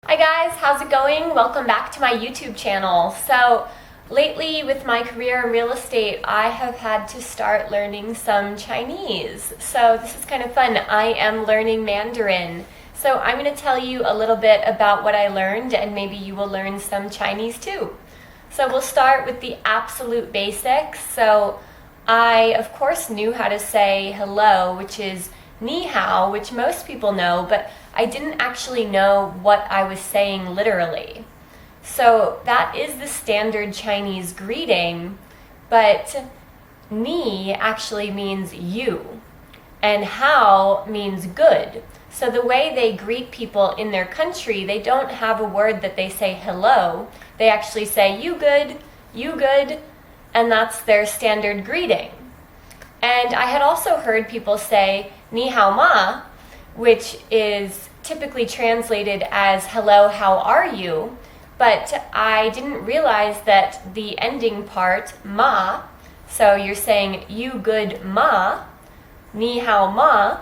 Hi guys, how's it going? Welcome back to my YouTube channel. So lately with my career in real estate, I have had to start learning some Chinese. So this is kind of fun. I am learning Mandarin. So I'm going to tell you a little bit about what I learned and maybe you will learn some Chinese too. So we'll start with the absolute basics. So I, of course, knew how to say hello, which is ni hao, which most people know, but I didn't actually know what I was saying literally. So that is the standard Chinese greeting, but ni actually means you, and hao means good. So the way they greet people in their country, they don't have a word that they say hello. They actually say you good, and that's their standard greeting. And I had also heard people say ni hao ma, which is typically translated as hello, how are you? But I didn't realize that the ending part, ma, so you're saying you good ma, ni hao ma,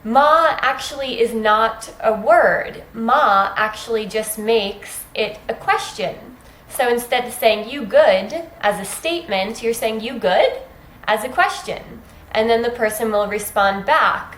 ma actually is not a word. Ma actually just makes it a question. So instead of saying you good as a statement, you're saying you good as a question. And then the person will respond back.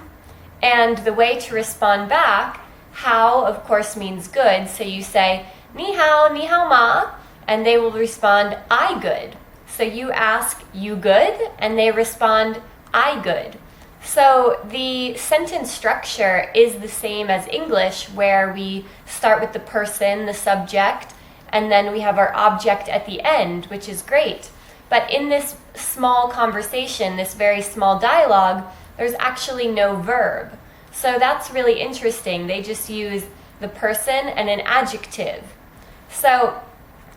And the way to respond back, how of course means good. So you say ni hao ma, and they will respond I good. So you ask you good, and they respond I good. So the sentence structure is the same as English, where we start with the person, the subject, and then we have our object at the end, which is great. But in this small conversation, this very small dialogue, there's actually no verb. So that's really interesting. They just use the person and an adjective. So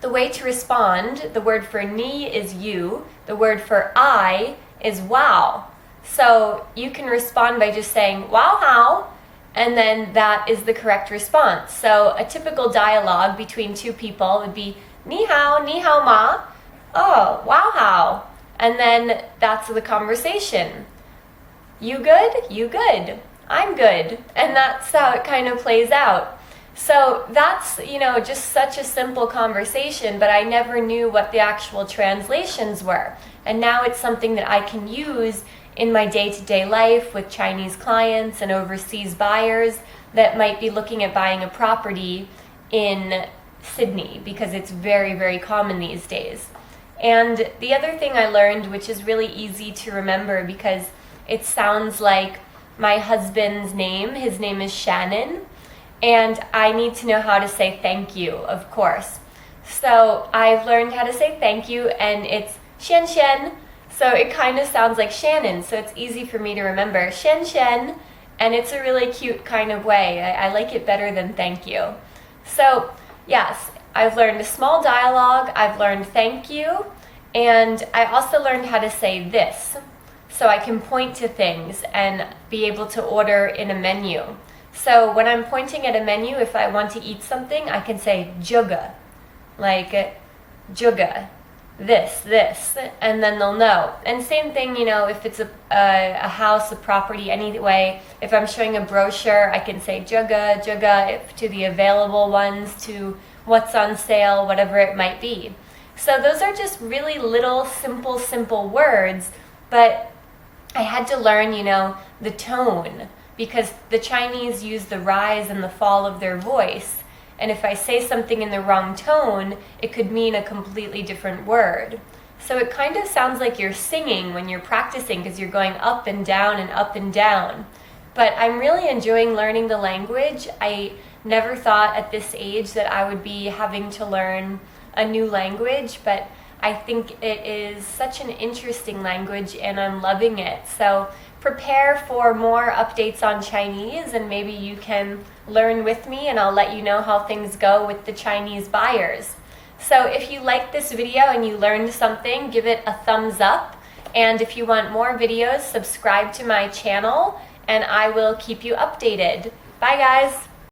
the way to respond, the word for ni is you, the word for I is wow. So you can respond by just saying wow how, and then that is the correct response. So a typical dialogue between two people would be ni hao ma, oh, wow how, and then that's the conversation. You good? You good. I'm good. And that's how it kind of plays out. So that's, just such a simple conversation, but I never knew what the actual translations were. And now it's something that I can use in my day-to-day life with Chinese clients and overseas buyers that might be looking at buying a property in Sydney, because it's very, very common these days. And the other thing I learned, which is really easy to remember because it sounds like my husband's name, his name is Shannon, and I need to know how to say thank you, of course. So I've learned how to say thank you, and it's Shen Shen, so it kind of sounds like Shannon, so it's easy for me to remember. Shen Shen, and it's a really cute kind of way. I like it better than thank you. So yes, I've learned a small dialogue, I've learned thank you, and I also learned how to say this. So I can point to things and be able to order in a menu. So when I'm pointing at a menu, if I want to eat something, I can say juga, like juga, this, and then they'll know. And same thing, if it's a house, a property, anyway, if I'm showing a brochure, I can say juga, if to the available ones, to what's on sale, whatever it might be. So those are just really little, simple words, but I had to learn, the tone, because the Chinese use the rise and the fall of their voice. And if I say something in the wrong tone, it could mean a completely different word. So it kind of sounds like you're singing when you're practicing, because you're going up and down and up and down. But I'm really enjoying learning the language. I never thought at this age that I would be having to learn a new language, but I think it is such an interesting language and I'm loving it. So prepare for more updates on Chinese, and maybe you can learn with me, and I'll let you know how things go with the Chinese buyers. So if you liked this video and you learned something, give it a thumbs up. And if you want more videos, subscribe to my channel and I will keep you updated. Bye guys!